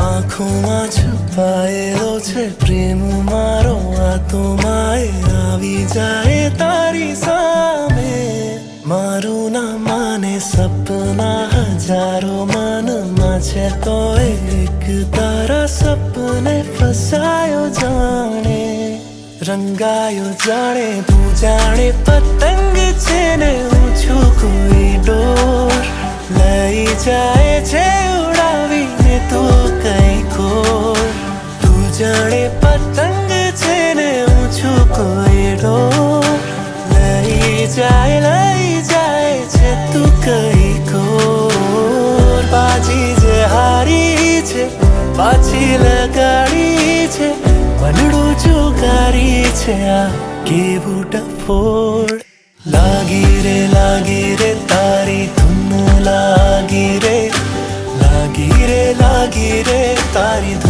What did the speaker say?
આંખોમાં છુપાયેલો છે પ્રેમ મારો, આ તો માએ આવી જાય તારી સામે. મારું ના માને સપના હજારો મનમાં છે, તોય એક તારા સપને ફસાયો જાણે. રંગાયો જાણે તું જાણે પતંગ છે ને હું છું કોઈ ડોર. લઈ જાય છે ઉડાવીને તું કઈ ખોર. તું જાણે પતંગ છે ને હું છું કોઈ ડોર. લઈ જાય છે તું કઈ ખોર. બાજી જે હારી છે પાછી લગાડી છે, મનડું જુગારી છે આ કેવું ડફોડ. લાગી રે તારી ધૂન, લાગી રે તારી ધૂન.